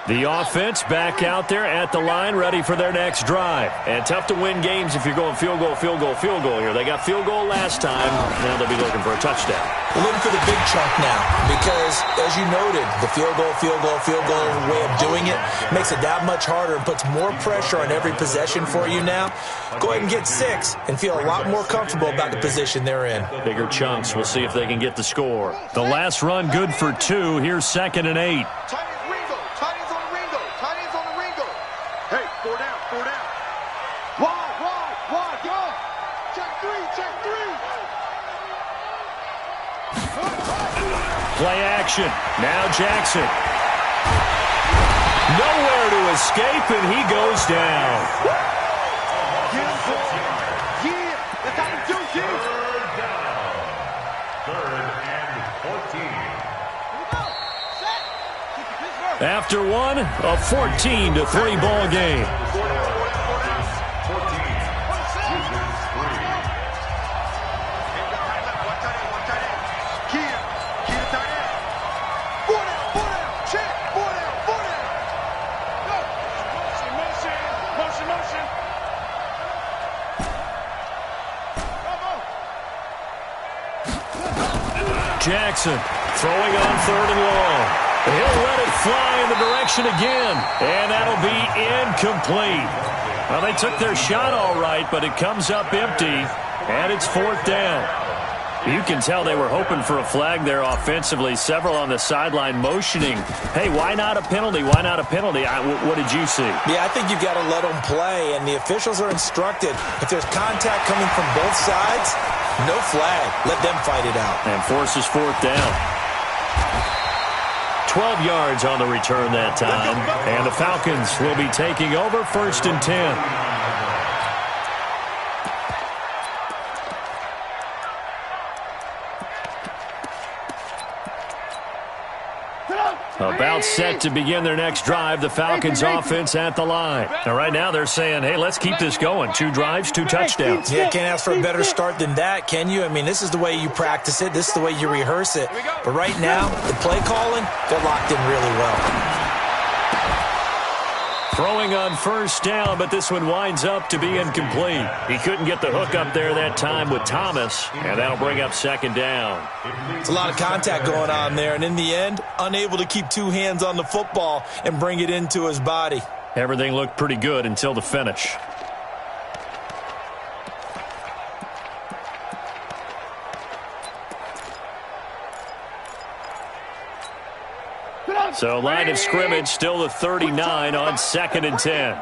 The offense back out there at the line, ready for their next drive. And tough to win games if you're going field goal, field goal, field goal here. They got field goal last time. Now they'll be looking for a touchdown. We're looking for the big chunk now because, as you noted, the field goal way of doing it makes it that much harder and puts more pressure on every possession for you now. Go ahead and get 6 and feel a lot more comfortable about the position they're in. Bigger chunks. We'll see if they can get the score. The last run good for 2. Here's 2nd and 8. Play action. Now Jackson. Nowhere to escape, and he goes down. After one, a 14-3 ball game. Jackson throwing on 3rd and long. He'll let it fly in the direction again, and that'll be incomplete. Well, they took their shot all right, but it comes up empty, and it's 4th down. You can tell they were hoping for a flag there offensively. Several on the sideline motioning, hey, why not a penalty? Why not a penalty? What did you see? Yeah, I think you've got to let them play, and the officials are instructed. If there's contact coming from both sides, no flag. Let them fight it out. And forces 4th down. 12 yards on the return that time. And the Falcons will be taking over 1st and 10. About set to begin their next drive, the Falcons offense at the line. Now, right now they're saying, hey, let's keep this going. 2 drives, 2 touchdowns. Yeah, can't ask for a better start than that, can you? I mean, this is the way you practice it. This is the way you rehearse it. But right now, the play calling, they're locked in really well. Throwing on 1st down, but this one winds up to be incomplete. He couldn't get the hook up there that time with Thomas, and that'll bring up 2nd down. It's a lot of contact going on there, and in the end, unable to keep 2 hands on the football and bring it into his body. Everything looked pretty good until the finish. So line of scrimmage still the 39 on 2nd and 10.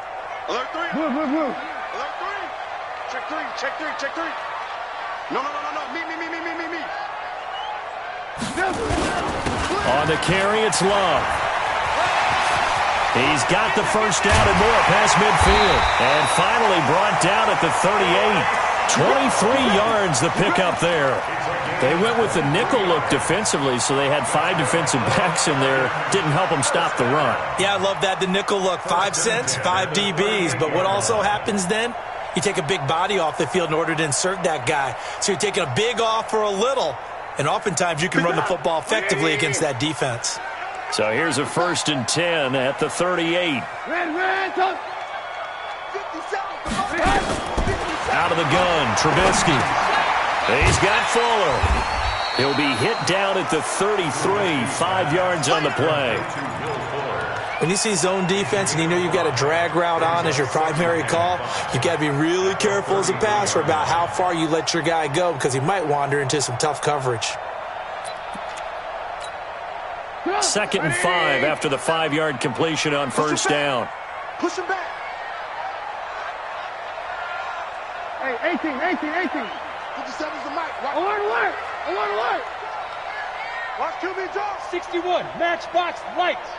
Alert 3. Move. Alert 3. Check 3. No. Me. On the carry, it's Love. He's got the 1st down and more past midfield. And finally brought down at the 38. 23 yards the pickup there. They went with the nickel look defensively, so they had 5 defensive backs in there. Didn't help them stop the run. Yeah, I love that, the nickel look. 5 cents, 5 DBs. But what also happens then, you take a big body off the field in order to insert that guy. So you're taking a big off for a little, and oftentimes you can run the football effectively against that defense. So here's a 1st and 10 at the 38. Out of the gun, Trubisky. He's got Fuller. He'll be hit down at the 33, 5 yards on the play. When you see zone defense and you know you've got a drag route on as your primary call, you've got to be really careful as a passer about how far you let your guy go because he might wander into some tough coverage. 2nd and 5 after the 5-yard completion on 1st down. Push him back. Hey, 18. 57's the mic. Alert. Watch QB drop. 61, matchbox lights.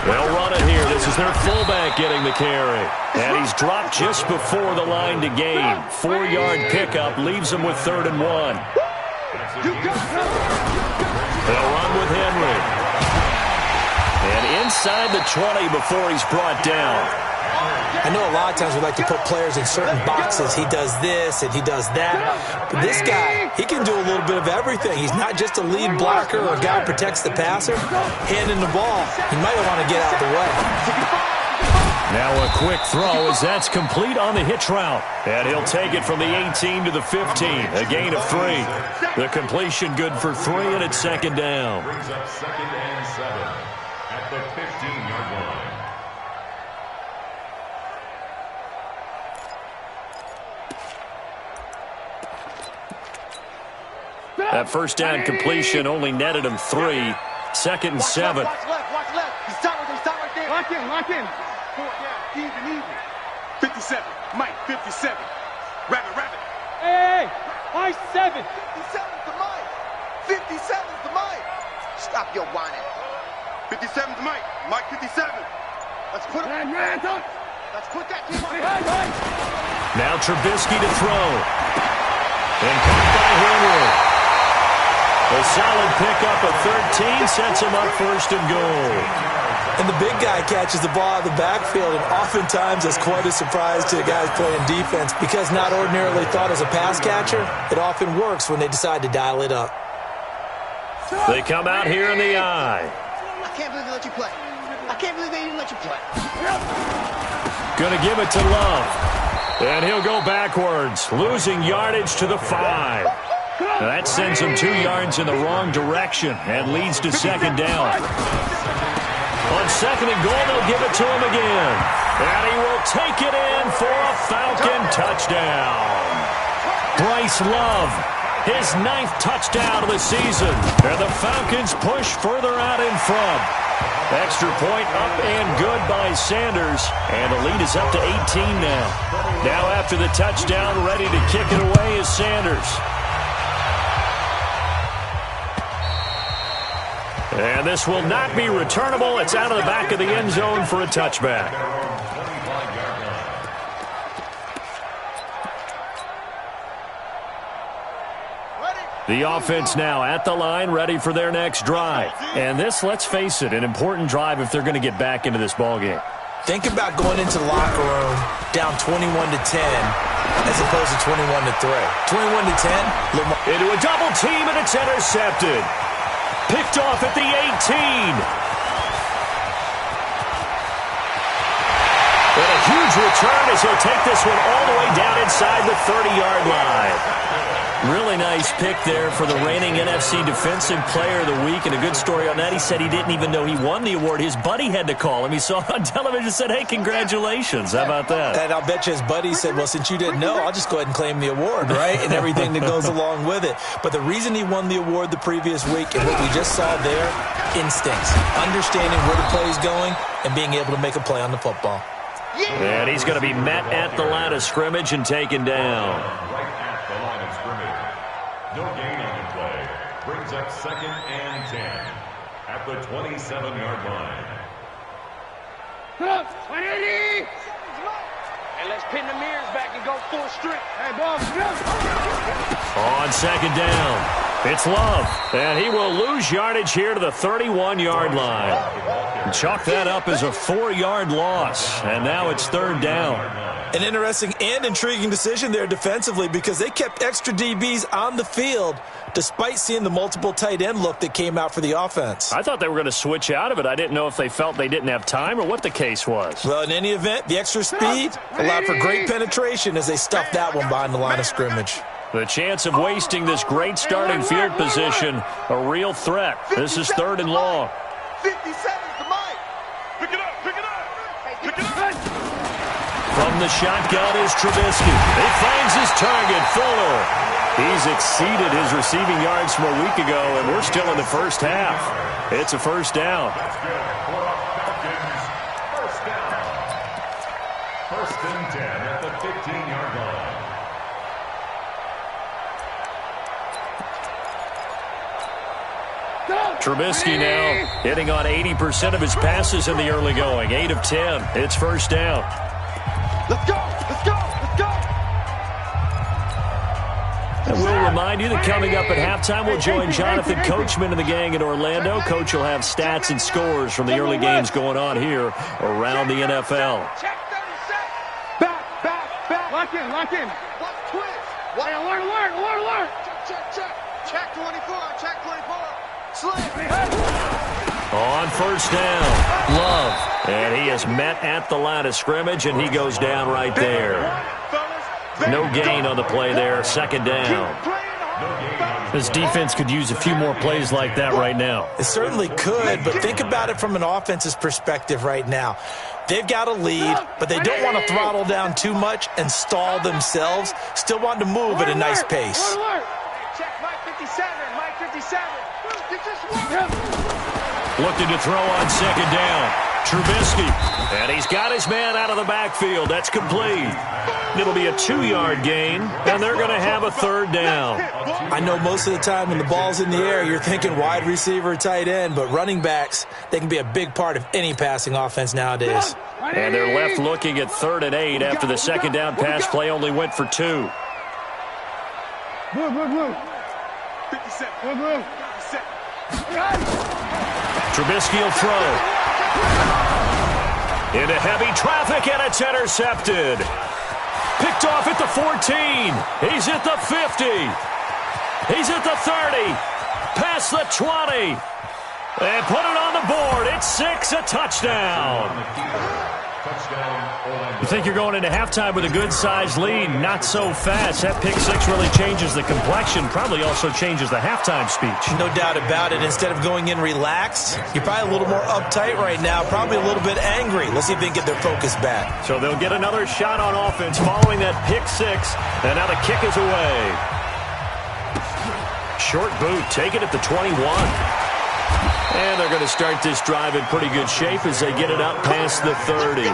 They'll run it here. This is their fullback getting the carry. And he's dropped just before the line to gain. 4-yard pickup leaves him with 3rd and 1. They'll run with Henry. And inside the 20 before he's brought down. I know a lot of times we like to put players in certain boxes. He does this and he does that. But this guy, he can do a little bit of everything. He's not just a lead blocker or a guy who protects the passer. Handing the ball, he might want to get out of the way. Now a quick throw as that's complete on the hitch route. And he'll take it from the 18 to the 15, a gain of 3. The completion good for 3, and it's second down. Brings up 2nd and 7 at the 15-yard line. That first down completion only netted him 3. 2nd and 7. Watch left. He's top right there. Lock in. 4 down, easy. 57, Mike, 57. Rabbit. Hey, I 7. 57's the Mike. 57's the Mike. Stop your whining. 57's Mike. Mike 57. Let's put it. Let's put that team on. Now Trubisky to throw. And caught by Henry. A solid pickup of 13 sets him up 1st and goal. And the big guy catches the ball out of the backfield, and oftentimes it's quite a surprise to the guys playing defense because not ordinarily thought as a pass catcher, it often works when they decide to dial it up. They come out here in the eye. I can't believe they let you play. I can't believe they even let you play. Gonna give it to Love. And he'll go backwards, losing yardage to the 5. Now that sends him 2 yards in the wrong direction and leads to second down. On 2nd and goal, they'll give it to him again. And he will take it in for a Falcon touchdown. Bryce Love, his 9th touchdown of the season. And the Falcons push further out in front. Extra point up and good by Sanders. And the lead is up to 18 now. Now after the touchdown, ready to kick it away is Sanders. And this will not be returnable. It's out of the back of the end zone for a touchback. The offense now at the line, ready for their next drive. And this, let's face it, an important drive if they're going to get back into this ballgame. Think about going into the locker room down 21-10 as opposed to 21-3. 21-10. Into a double team, and it's intercepted. Picked off at the 18. And a huge return as he'll take this one all the way down inside the 30-yard line. Really nice pick there for the reigning NFC Defensive Player of the Week. And a good story on that, he said he didn't even know he won the award. His buddy had to call him. He saw on television and said, hey, congratulations. How about that? And I'll bet you his buddy said, well, since you didn't know, I'll just go ahead and claim the award, right? And everything that goes along with it. But the reason he won the award the previous week and what we just saw there, instincts, understanding where the play is going and being able to make a play on the football. And he's going to be met at the line of scrimmage and taken down. Right at the line of scrimmage. No gain on the play. Brings up 2nd and 10 at the 27-yard line. 180. And let's pin the mirrors back and go full strength. Hey, ball. On 2nd down, it's Love. And he will lose yardage here to the 31-yard line. Chalk that up as a 4-yard loss. And now it's 3rd down. An interesting and intriguing decision there defensively because they kept extra DBs on the field despite seeing the multiple tight end look that came out for the offense. I thought they were going to switch out of it. I didn't know if they felt they didn't have time or what the case was. Well, in any event, the extra speed allowed for great penetration as they stuffed that one behind the line of scrimmage. The chance of wasting this great starting field position, a real threat. This is 3rd and long. 57's the Mike. Pick it up. From the shotgun is Trubisky. He finds his target, Fuller. He's exceeded his receiving yards from a week ago, and we're still in the first half. It's a 1st down. First and 10 at the 15-yard line. Trubisky now hitting on 80% of his passes in the early going. 8 of 10. It's 1st down. Let's go. And we'll remind you that coming up at halftime, we'll join Jonathan Coachman and the gang in Orlando. Coach will have stats and scores from the early games going on here around the NFL. Check that. Lock in. What twist? What? Hey, alert. Check 24. Check 24. Slip. On first down, Love. And he is met at the line of scrimmage, and he goes down right there. No gain on the play there, second down. This defense could use a few more plays like that right now. It certainly could, but think about it from an offense's perspective right now. They've got a lead, but they don't want to throttle down too much and stall themselves. Still want to move at a nice pace. Check Mike 57. Mike 57. Looking to throw on second down. Trubisky. And he's got his man out of the backfield. That's complete. It'll be a 2-yard gain, and they're going to have a third down. I know most of the time when the ball's in the air, you're thinking wide receiver, tight end, but running backs, they can be a big part of any passing offense nowadays. And they're left looking at 3rd and 8 after the second down pass play only went for 2. Move. 57. Move. Trubisky will throw. Into heavy traffic, and it's intercepted. Picked off at the 14. He's at the 50. He's at the 30. Past the 20. And put it on the board. It's 6, a touchdown. You think you're going into halftime with a good-sized lead? Not so fast. That pick six really changes the complexion, probably also changes the halftime speech. No doubt about it. Instead of going in relaxed, you're probably a little more uptight right now, probably a little bit angry. Let's see if they can get their focus back. So they'll get another shot on offense following that pick six, and now the kick is away. Short boot, take it at the 21. And they're going to start this drive in pretty good shape as they get it up past the 30.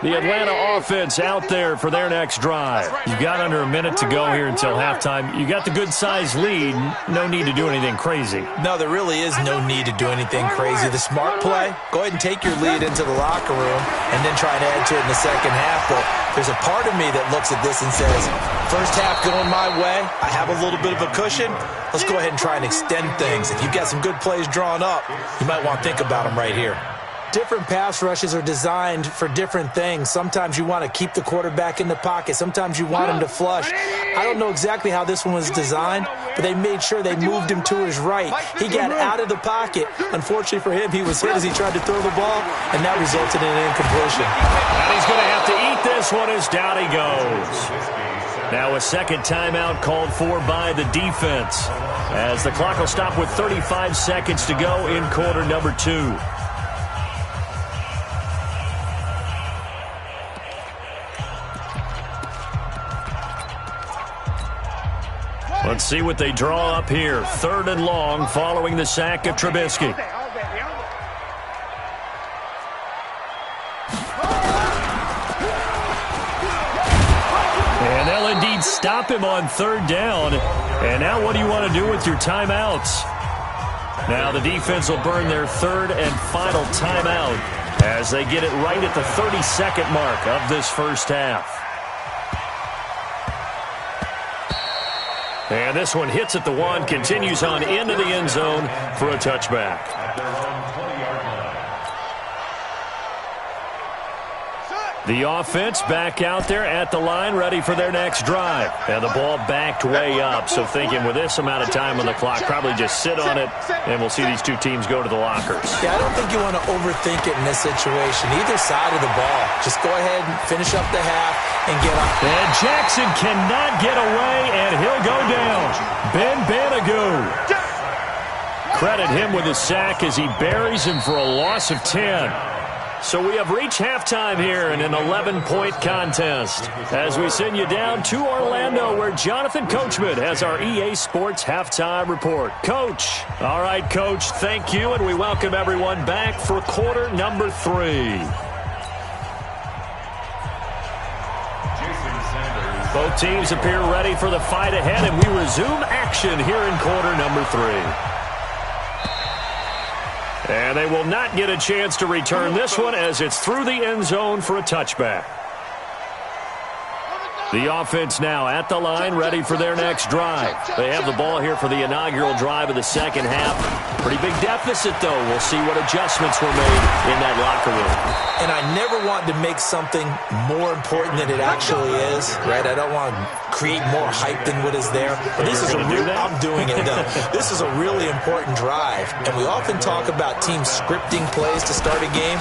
The Atlanta offense out there for their next drive. You've got under a minute to go here until halftime. You got the good-sized lead. No need to do anything crazy. No, there really is no need to do anything crazy. The smart play, go ahead and take your lead into the locker room and then try to add to it in the second half. But there's a part of me that looks at this and says, first half going my way, I have a little bit of a cushion. Let's go ahead and try and extend things. If you've got some good plays drawn up, you might want to think about them right here. Different pass rushes are designed for different things. Sometimes you want to keep the quarterback in the pocket. Sometimes you want him to flush. I don't know exactly how this one was designed, but they made sure they moved him to his right. He got out of the pocket. Unfortunately for him, he was hit as he tried to throw the ball, and that resulted in an incompletion. And he's going to have to eat this one as down he goes. Now a second timeout called for by the defense, as the clock will stop with 35 seconds to go in quarter number 2. Let's see what they draw up here. 3rd and long following the sack of Trubisky. And they'll indeed stop him on 3rd down. And now what do you want to do with your timeouts? Now the defense will burn their 3rd and final timeout as they get it right at the 30-second mark of this first half. And this one hits at the 1, continues on into the end zone for a touchback. The offense back out there at the line, ready for their next drive. And the ball backed way up, so thinking with this amount of time on the clock, probably just sit on it, and we'll see these two teams go to the lockers. Yeah, I don't think you want to overthink it in this situation. Either side of the ball. Just go ahead and finish up the half and get up. And Jackson cannot get away, and he'll go down. Ben Banagoo. Credit him with his sack as he buries him for a loss of 10. So we have reached halftime here in an 11-point contest as we send you down to Orlando where Jonathan Coachman has our EA Sports halftime report. Coach. All right, Coach, thank you, and we welcome everyone back for quarter number 3. Both teams appear ready for the fight ahead, and we resume action here in quarter number 3. And they will not get a chance to return this one as it's through the end zone for a touchback. The offense now at the line, ready for their next drive. They have the ball here for the inaugural drive of the second half. Pretty big deficit, though. We'll see what adjustments were made in that locker room. And I never want to make something more important than it actually is, right? I don't want to create more hype than what is there. But this is a real, I'm doing it, though. This is a really important drive. And we often talk about teams scripting plays to start a game.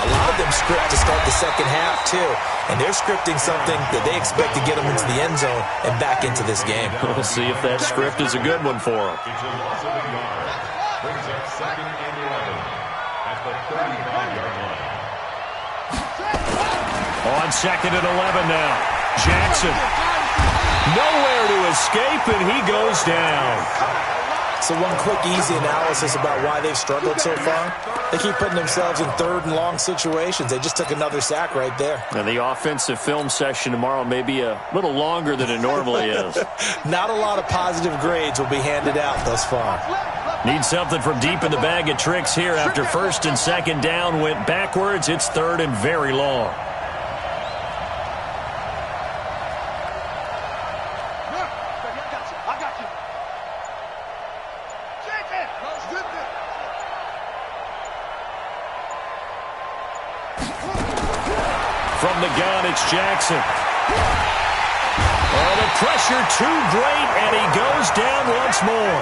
A lot of them script to start the second half, too. And they're scripting something that they expect to get them into the end zone and back into this game. We'll see if that script is a good one for them. It's a loss of a yard. Brings up 2nd and 11 at the 35-yard line. On 2nd and 11 now. Jackson. Nowhere to escape, and he goes down. So one quick, easy analysis about why they've struggled so far. They keep putting themselves in 3rd and long situations. They just took another sack right there. And the offensive film session tomorrow may be a little longer than it normally is. Not a lot of positive grades will be handed out thus far. Need something from deep in the bag of tricks here after 1st and 2nd down went backwards. It's 3rd and very long. From the gun, it's Jackson. Oh, the pressure too great, and he goes down once more.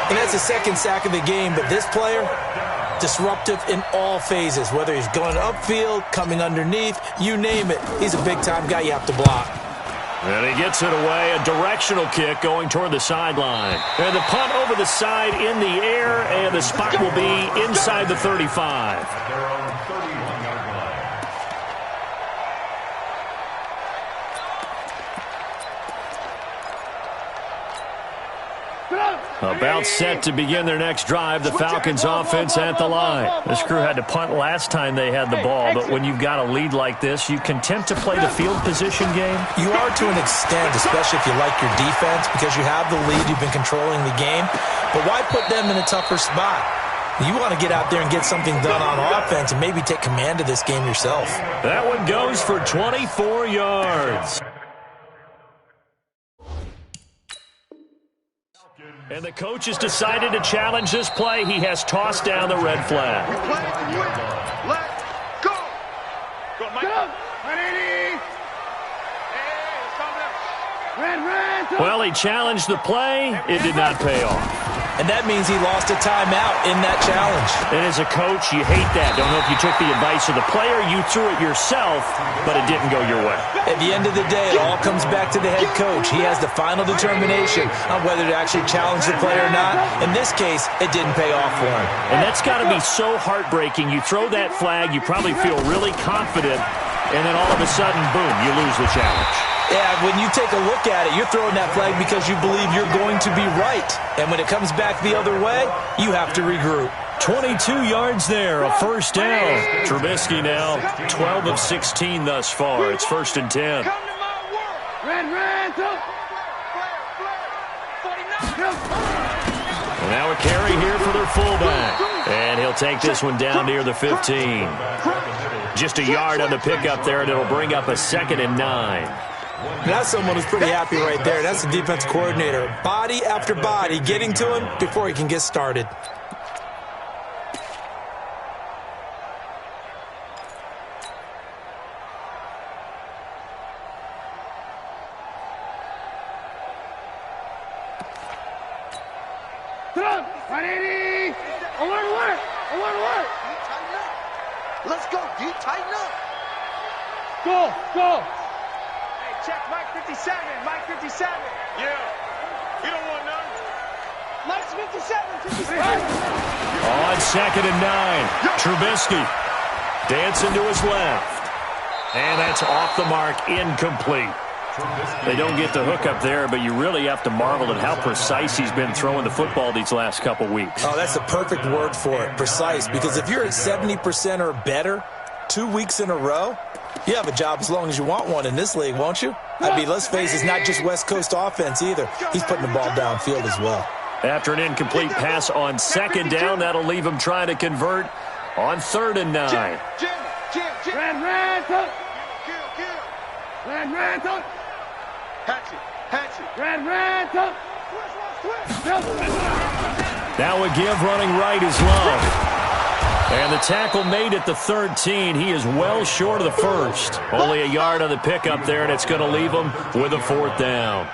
And that's the 2nd sack of the game, but this player, disruptive in all phases, whether he's going upfield, coming underneath, you name it. He's a big-time guy you have to block. And he gets it away, a directional kick going toward the sideline. And the punt over the side in the air, and the spot will be inside the 35. Their own 31-yard line. About set to begin their next drive, the Falcons offense at the line. This crew had to punt last time they had the ball, but when you've got a lead like this, you content to play the field position game? You are to an extent, especially if you like your defense, because you have the lead, you've been controlling the game. But why put them in a tougher spot? You want to get out there and get something done on offense and maybe take command of this game yourself. That one goes for 24 yards. And the coach has decided to challenge this play. He has tossed down the red flag. We play and win. Let's go. Go, Mike. Well, he challenged the play. It did not pay off. And that means he lost a timeout in that challenge. And as a coach, you hate that. Don't know if you took the advice of the player. You threw it yourself, but it didn't go your way. At the end of the day, it all comes back to the head coach. He has the final determination on whether to actually challenge the play or not. In this case, it didn't pay off for him. And that's got to be so heartbreaking. You throw that flag, you probably feel really confident, and then all of a sudden, boom, you lose the challenge. Yeah, when you take a look at it, you're throwing that flag because you believe you're going to be right. And when it comes back the other way, you have to regroup. 22 yards there, a first down. Trubisky now, 12 of 16 thus far. It's 1st and 10. And now a carry here for their fullback. And he'll take this one down near the 15. Just a yard on the pickup there, and it'll bring up a 2nd and 9. That's someone who's pretty happy right there. That's the defense coordinator. Body after body getting to him before he can get started. Let's go, D. Tighten up. Go. Check Mike 57, Mike 57. Yeah. We don't want none. Mike's 57. On 2nd and 9, Trubisky dancing to his left. And that's off the mark, incomplete. They don't get the hook up there, but you really have to marvel at how precise he's been throwing the football these last couple weeks. Oh, that's the perfect word for it, precise. Because if you're at 70% or better 2 weeks in a row, you have a job as long as you want one in this league, won't you? I mean, let's face it, it's not just West Coast offense either. He's putting the ball downfield as well. After an incomplete pass on 2nd down, that'll leave him trying to convert on 3rd and 9. Now a give running right is Love. And the tackle made at the 13. He is well short of the first. Only a yard on the pickup there, and it's going to leave him with a 4th down.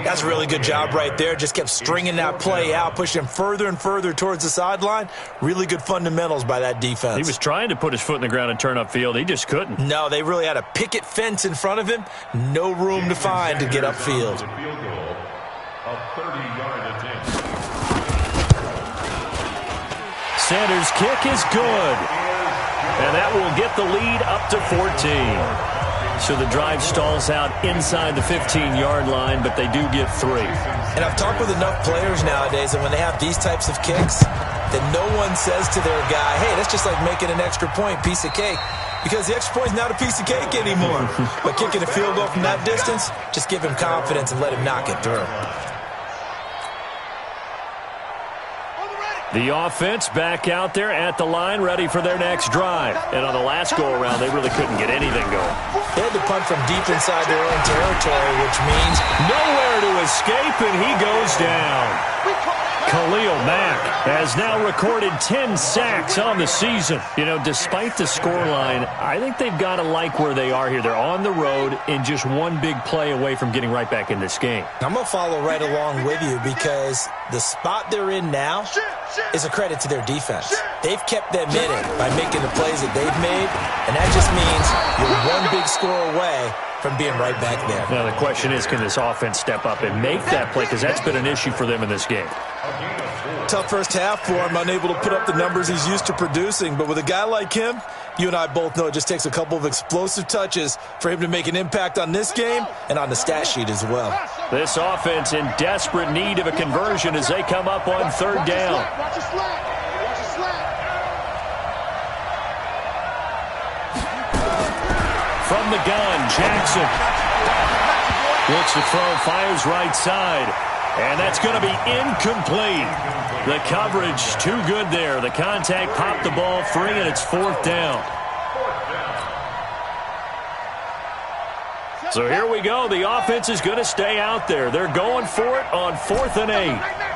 That's a really good job right there. Just kept stringing that play out, pushing him further and further towards the sideline. Really good fundamentals by that defense. He was trying to put his foot in the ground and turn upfield. He just couldn't. No, they really had a picket fence in front of him. No room to find to get upfield. Field goal, a 30-yard attempt. Sanders' kick is good. And that will get the lead up to 14. So the drive stalls out inside the 15-yard line, but they do get 3. And I've talked with enough players nowadays that when they have these types of kicks, that no one says to their guy, hey, that's just like making an extra point, piece of cake. Because the extra point is not a piece of cake anymore. But kicking a field goal from that distance, just give him confidence and let him knock it through. The offense back out there at the line, ready for their next drive. And on the last go-around, they really couldn't get anything going. They had to punt from deep inside their own territory, which means nowhere to escape, and he goes down. Khalil Mack has now recorded 10 sacks on the season. You know, despite the scoreline, I think they've got to like where they are here. They're on the road and just one big play away from getting right back in this game. I'm going to follow right along with you because the spot they're in now is a credit to their defense. They've kept them in it by making the plays that they've made, and that just means you're one big score away from being right back there. Now the question is, can this offense step up and make that play? Because that's been an issue for them in this game. Tough first half for him, unable to put up the numbers he's used to producing. But with a guy like him, you and I both know it just takes a couple of explosive touches for him to make an impact on this game and on the stat sheet as well. This offense in desperate need of a conversion as they come up on 3rd down. From the gun, Jackson looks to throw, fires right side, and that's going to be incomplete. The coverage too good there. The contact popped the ball free, and it's 4th down. So here we go. The offense is going to stay out there. They're going for it on 4th and 8.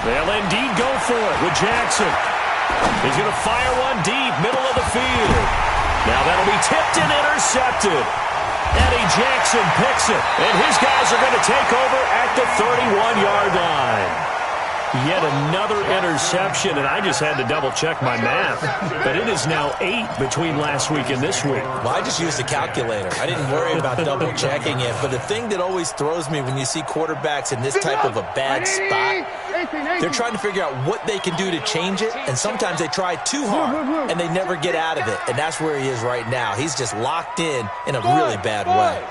They'll indeed go for it with Jackson. He's going to fire one deep, middle of the field. Now that'll be tipped and intercepted. Eddie Jackson picks it, and his guys are going to take over at the 31-yard line. Yet another interception, and I just had to double-check my math. But it is now 8 between last week and this week. Well, I just used a calculator. I didn't worry about double-checking it. But the thing that always throws me when you see quarterbacks in this type of a bad spot, they're trying to figure out what they can do to change it, and sometimes they try too hard, and they never get out of it. And that's where he is right now. He's just locked in a really bad way.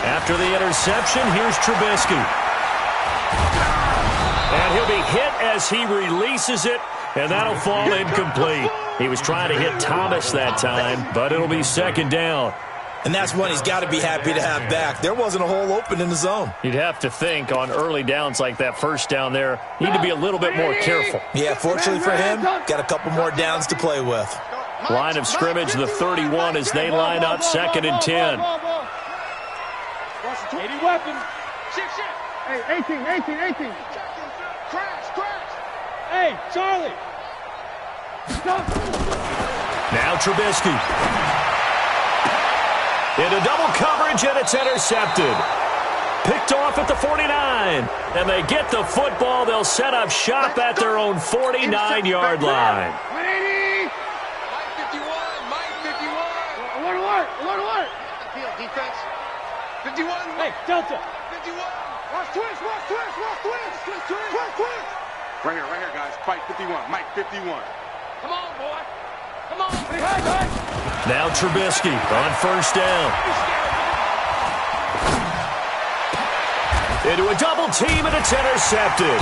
After the interception, here's Trubisky. And he'll be hit as he releases it, and that'll fall incomplete. He was trying to hit Thomas that time, but it'll be 2nd down. And that's one he's got to be happy to have back. There wasn't a hole open in the zone. You'd have to think on early downs like that first down there, need to be a little bit more careful. Yeah, fortunately for him, got a couple more downs to play with. Line of scrimmage, the 31 as they line up, 2nd and 10. 80 weapons. Shift. Hey, 18. Crash. Hey, Charlie. Stop. Now Trubisky. Into double coverage, and it's intercepted. Picked off at the 49. And they get the football. They'll set up shop at their own 49-yard line. 180. Mike 51. Alert. Field defense. 51. Hey, Delta. 51. Watch twist. Right here, guys. Fight 51. Mike 51. Come on, boy. Come on. Hey. Now Trubisky on 1st down. Into a double team, and it's intercepted.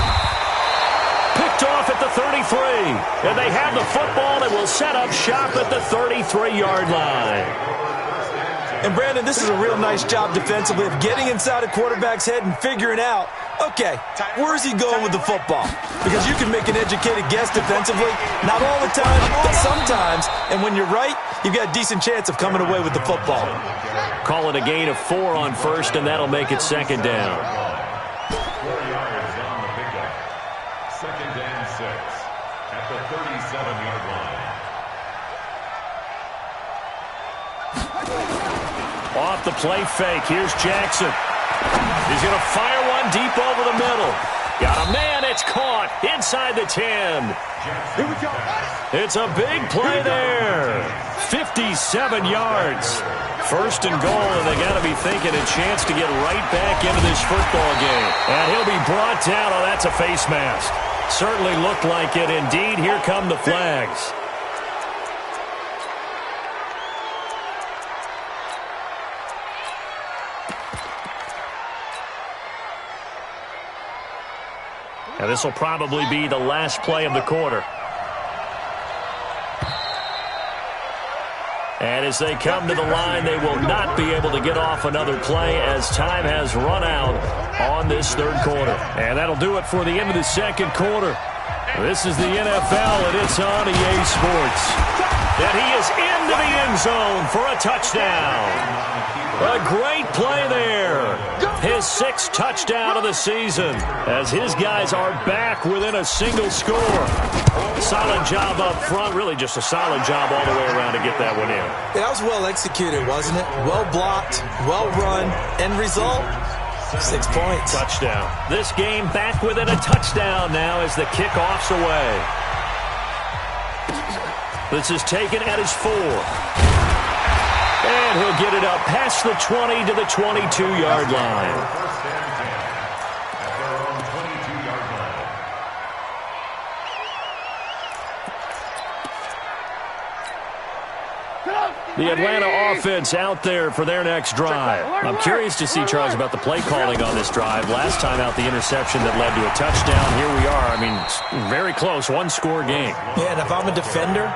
picked off at the 33. And they have the football and will set up shop at the 33-yard line. And, Brandon, this is a real nice job defensively of getting inside a quarterback's head and figuring out, okay, where's he going with the football? Because you can make an educated guess defensively, not all the time, but sometimes. And when you're right, you've got a decent chance of coming away with the football. Call it a gain of 4 on first, and that'll make it second down. 4 yards on the pickup. Second and 6 at the 37-yard line. Off the play fake. Here's Jackson. He's going to fire one deep over the middle. Got a man. It's caught inside the 10. Here we go. It's a big play there. 57 yards. First and goal, and they got to be thinking a chance to get right back into this football game. And he'll be brought down. Oh, that's a face mask. Certainly looked like it. Indeed, here come the flags. And this will probably be the last play of the quarter. And as they come to the line, they will not be able to get off another play as time has run out on this third quarter. And that'll do it for the end of the second quarter. This is the NFL, and it's on EA Sports. And he is into the end zone for a touchdown. A great play there. His 6th touchdown of the season as his guys are back within a single score. Solid job up front. Really just a solid job all the way around to get that one in. That was well executed, wasn't it? Well blocked, well run. End result, 6 points. Touchdown. This game back within a touchdown now as the kickoff's away. This is taken at his 4. And he'll get it up past the 20 to the 22-yard line. First and 10 at their own 22-yard line. The Atlanta offense out there for their next drive. I'm curious to see, Charles, about the play calling on this drive. Last time out, the interception that led to a touchdown. Here we are. I mean, very close, one-score game. Yeah, and if I'm a defender,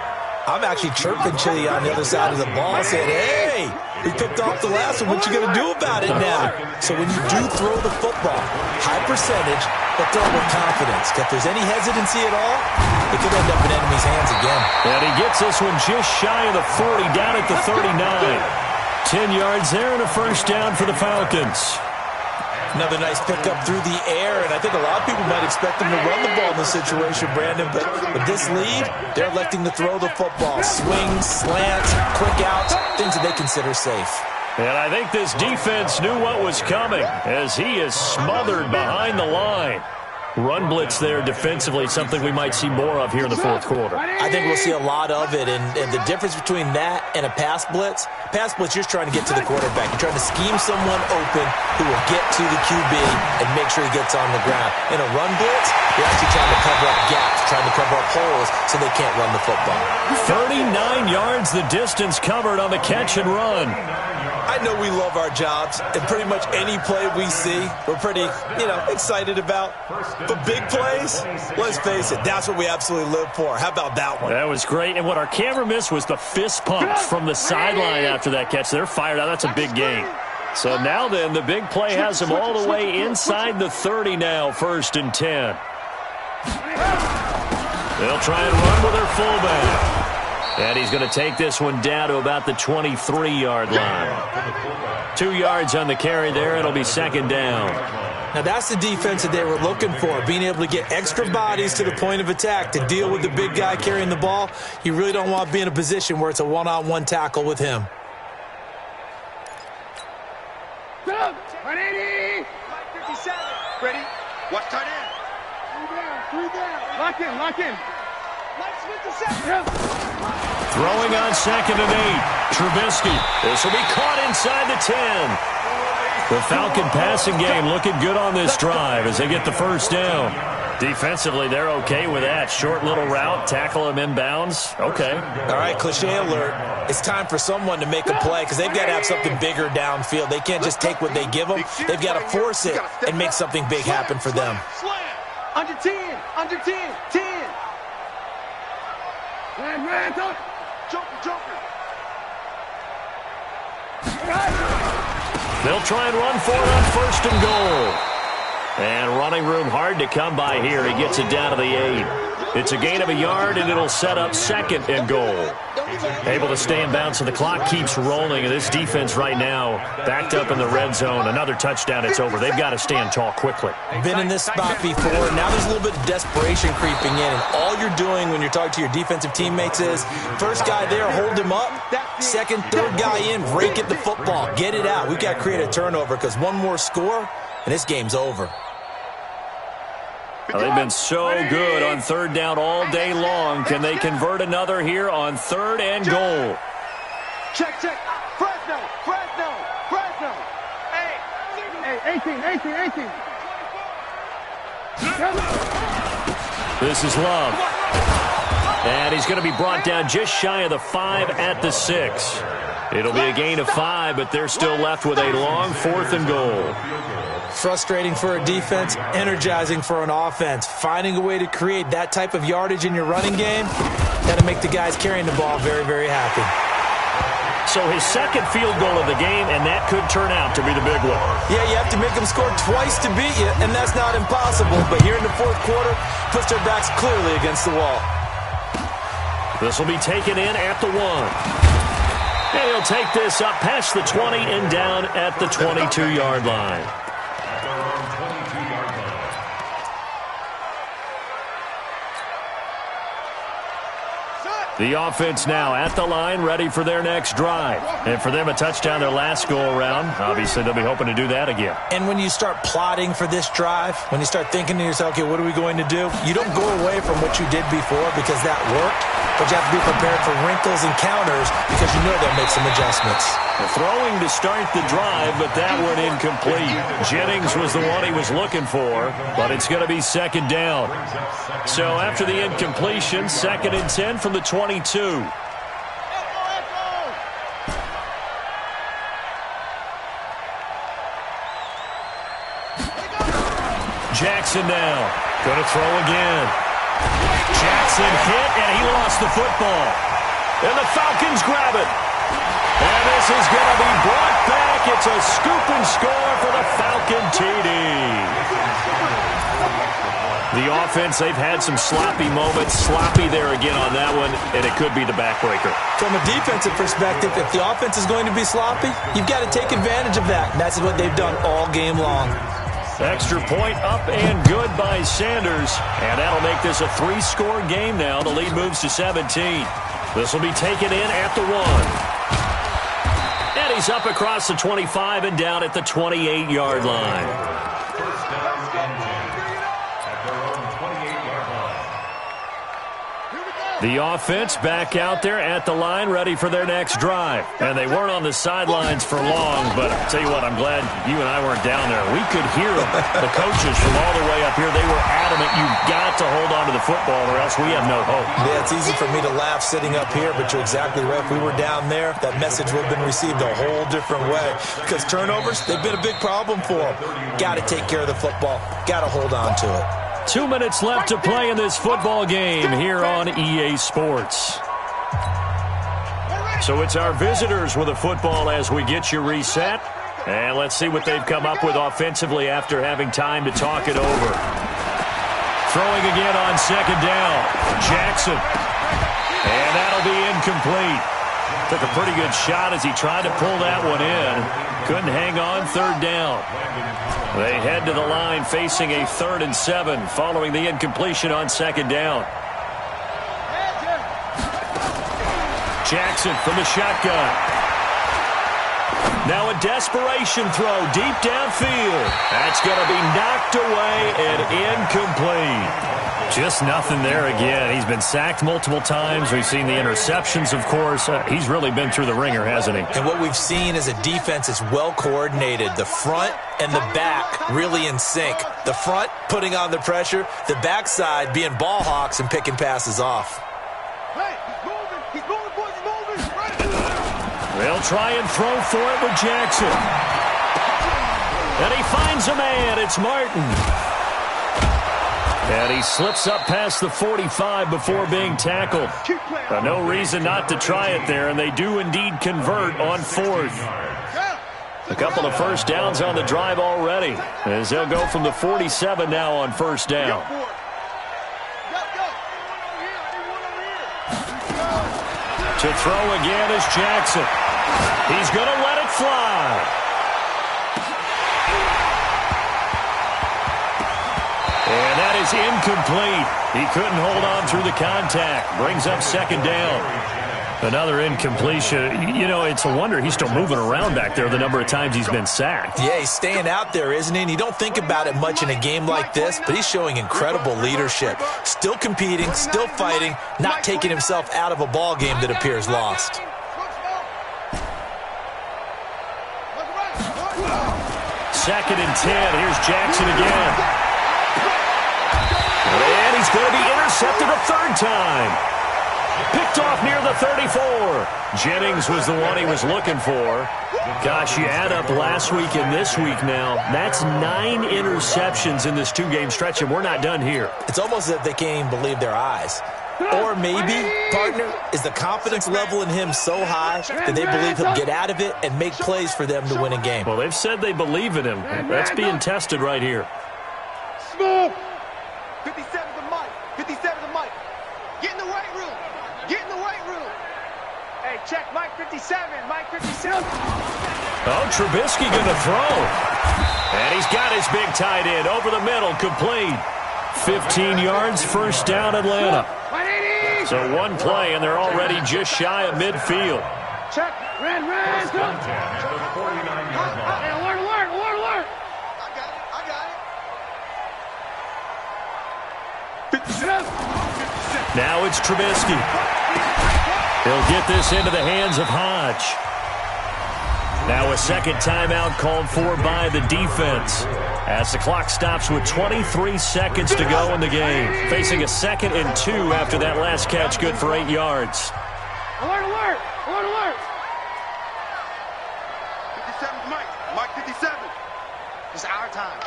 I'm actually chirping Chili on the other side of the ball, saying, hey, we picked off the last one. What you going to do about it now? So when you do throw the football, high percentage, but throw it with confidence. If there's any hesitancy at all, it could end up in enemy's hands again. And he gets this one just shy of the 40, down at the 39. 10 yards there and a first down for the Falcons. Another nice pickup through the air, and I think a lot of people might expect them to run the ball in this situation, Brandon, but with this lead, they're electing to throw the football. Swings, slants, quick outs, things that they consider safe. And I think this defense knew what was coming as he is smothered behind the line. Run blitz there defensively, something we might see more of here in the fourth quarter. I think we'll see a lot of it, and the difference between that and a pass blitz, you're just trying to get to the quarterback. You're trying to scheme someone open who will get to the QB and make sure he gets on the ground. In a run blitz, you're actually trying to cover up gaps, trying to cover up holes so they can't run the football. 39 yards the distance covered on the catch and run. I know we love our jobs, and pretty much any play we see, we're pretty, excited about. But big plays, let's face it, that's what we absolutely live for. How about that one? That was great, and what our camera missed was the fist pumps from the sideline after that catch. They're fired out. That's a big gain. So now then, the big play has them all the way inside the 30 now, 1st and 10. They'll try and run with their fullback. And he's going to take this one down to about the 23-yard line. 2 yards on the carry there. It'll be second down. Now, that's the defense that they were looking for, being able to get extra bodies to the point of attack to deal with the big guy carrying the ball. You really don't want to be in a position where it's a one-on-one tackle with him. Ready? 57. Ready? Watch tight end. 3 down. Lock in. Mike's 57. Throwing on 2nd and 8. Trubisky. This will be caught inside the 10. The Falcon passing game looking good on this drive as they get the first down. Defensively, they're okay with that. Short little route, tackle him inbounds. Okay. All right, cliche alert. It's time for someone to make a play because they've got to have something bigger downfield. They can't just take what they give them. They've got to force it and make something big happen for them. Under 10. Under 10. 10. Man, talk. Joker. They'll try and run for it on 1st and goal. And running room hard to come by here. He gets it down to the 8. It's a gain of a yard, and it'll set up 2nd and goal. Able to stay in bounds, so the clock keeps rolling, and this defense right now backed up in the red zone. Another touchdown, it's over. They've got to stand tall quickly. Been in this spot before. Now there's a little bit of desperation creeping in, and all you're doing when you're talking to your defensive teammates is first guy there, hold him up. Second, third guy in, rake at the football. Get it out. We've got to create a turnover because one more score, and this game's over. They've been so good on 3rd down all day long. Can they convert another here on 3rd and goal? Check. Fresno. Hey, 18. This is Love. And he's going to be brought down just shy of the 5 at the 6. It'll be a gain of 5, but they're still left with a long 4th and goal. Frustrating for a defense, energizing for an offense. Finding a way to create that type of yardage in your running game, got to make the guys carrying the ball very, very happy. So his 2nd field goal of the game, and that could turn out to be the big one. Yeah, you have to make them score twice to beat you, and that's not impossible. But here in the 4th quarter, puts their backs clearly against the wall. This will be taken in at the 1. And he'll take this up past the 20 and down at the 22-yard line. The offense now at the line, ready for their next drive. And for them, a touchdown their last go-around. Obviously, they'll be hoping to do that again. And when you start plotting for this drive, when you start thinking to yourself, okay, what are we going to do? You don't go away from what you did before because that worked, but you have to be prepared for wrinkles and counters because you know they'll make some adjustments. Throwing to start the drive, but that one incomplete. Jennings was the one he was looking for, but it's going to be 2nd down. So after the incompletion, 2nd and 10 from the 22. Jackson now. Going to throw again. Jackson hit, and he lost the football. And the Falcons grab it. And this is going to be brought back. It's a scoop and score for the Falcon TD. The offense, they've had some sloppy moments. Sloppy there again on that one, and it could be the backbreaker. From a defensive perspective, if the offense is going to be sloppy, you've got to take advantage of that. And that's what they've done all game long. Extra point up and good by Sanders. And that'll make this a 3-score game now. The lead moves to 17. This will be taken in at the 1. And he's up across the 25 and down at the 28-yard line. First down and 10 at their own 28-yard line. The offense back out there at the line, ready for their next drive. And they weren't on the sidelines for long, but I'll tell you what, I'm glad you and I weren't down there. We could hear them. The coaches from all the way up here, they were adamant, you've got to hold on to the football or else we have no hope. Yeah, it's easy for me to laugh sitting up here, but you're exactly right. If we were down there, that message would have been received a whole different way. Because turnovers, they've been a big problem for them. Got to take care of the football. Got to hold on to it. 2 minutes left to play in this football game here on EA Sports. So it's our visitors with a football as we get you reset. And let's see what they've come up with offensively after having time to talk it over. Throwing again on 2nd down. Jackson. And that'll be incomplete. Took a pretty good shot as he tried to pull that one in. Couldn't hang on 3rd down. They head to the line facing a 3rd and 7 following the incompletion on 2nd down. Jackson from the shotgun. Now a desperation throw deep downfield. That's going to be knocked away and incomplete. Just nothing there again. He's been sacked multiple times. We've seen the interceptions, of course. He's really been through the ringer, hasn't he? And what we've seen is a defense that's well coordinated. The front and the back really in sync. The front putting on the pressure. The backside being ball hawks and picking passes off. Hey, he's moving, boys, he's moving. They'll try and throw for it with Jackson. And he finds a man. It's Martin. And he slips up past the 45 before being tackled. No reason not to try it there, and they do indeed convert on fourth. A couple of first downs on the drive already, as they'll go from the 47 now on first down. To throw again is Jackson. He's going to let it fly. And that is incomplete. He couldn't hold on through the contact. Brings up second down. Another incompletion. You know, it's a wonder he's still moving around back there the number of times he's been sacked. Yeah, he's staying out there, isn't he? And you don't think about it much in a game like this, but he's showing incredible leadership. Still competing, still fighting, not taking himself out of a ball game that appears lost. Second and 10. Here's Jackson again. And he's going to be intercepted a third time. Picked off near the 34. Jennings was the one he was looking for. Gosh, you add up last week and this week now. That's 9 interceptions in this two-game stretch, and we're not done here. It's almost as if they can't even believe their eyes. Or maybe, partner, is the confidence level in him so high that they believe he'll get out of it and make plays for them to win a game. Well, they've said they believe in him. That's being tested right here. Smooth. 57 to Mike. 57 to Mike. Get in the weight room. Get in the weight room. Hey, check Mike 57. Mike 57. Oh, Trubisky going to throw. And he's got his big tight end over the middle, complete. 15 yards, first down, Atlanta. 180. So one play, and they're already just shy of midfield. Check. Red. First and 10 at the 49-yard line. Hey, alert. I got it. Now it's Trubisky. He'll get this into the hands of Hodge. Now a second timeout called for by the defense as the clock stops with 23 seconds to go in the game. Facing a 2nd and 2 after that last catch, good for 8 yards. Alert. 57 Mike. Mike 57. It's our time.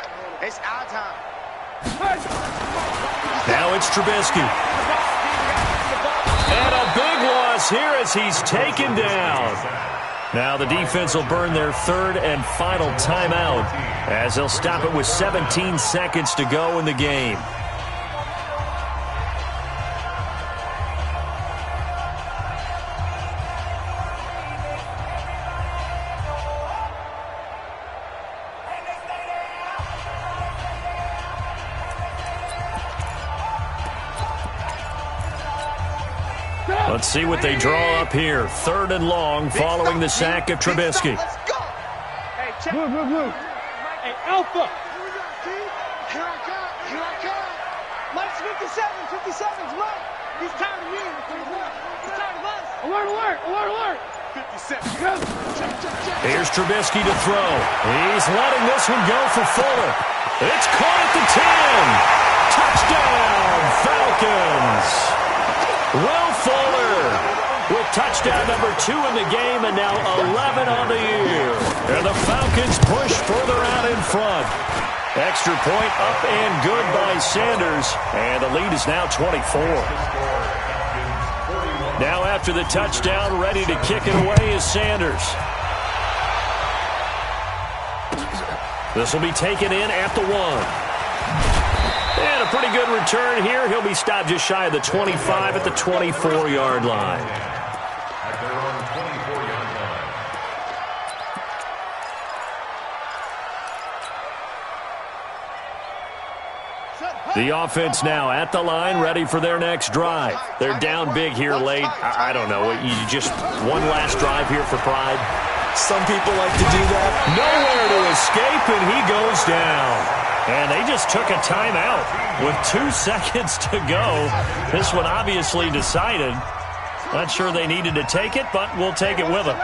Now it's Trubisky. And a big loss here as he's taken down. Now the defense will burn their third and final timeout as they'll stop it with 17 seconds to go in the game. Let's see what they draw up here. 3rd and long following the sack of Trubisky. Let's go. Hey, check. Move. Hey, Alpha. Here I come. Mike's 57's Mike. He's tired of me. He's tired of us. Alert. 57. Here's Trubisky to throw. He's letting this one go for Fuller. It's caught at the 10. Touchdown, Falcons. Will Fuller with touchdown number 2 in the game and now 11 on the year. And the Falcons push further out in front. Extra point up and good by Sanders. And the lead is now 24. Now after the touchdown, ready to kick it away is Sanders. This will be taken in at the 1. And a pretty good return here. He'll be stopped just shy of the 25 at the 24-yard line. At their own 24-yard line. The offense now at the line, ready for their next drive. They're down big here late. I don't know. You just one last drive here for pride. Some people like to do that. Nowhere to escape, and he goes down. And they just took a timeout with 2 seconds to go. This one obviously decided. Not sure they needed to take it, but we'll take it with them.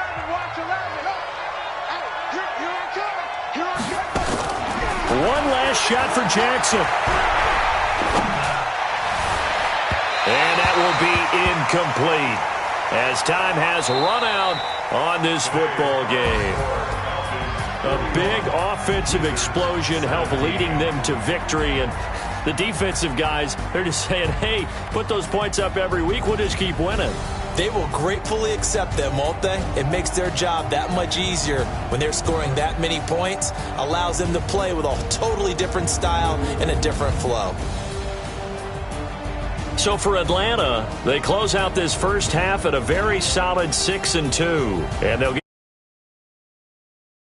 One last shot for Jackson. And that will be incomplete as time has run out on this football game. A big offensive explosion helped leading them to victory, and The defensive guys, they're just saying, hey, put those points up every week. We'll just keep winning. They will gratefully accept them, won't they? It makes their job that much easier when they're scoring that many points. Allows them to play with a totally different style and a different flow. So for Atlanta, they close out this first half at a very solid 6-2. And they'll get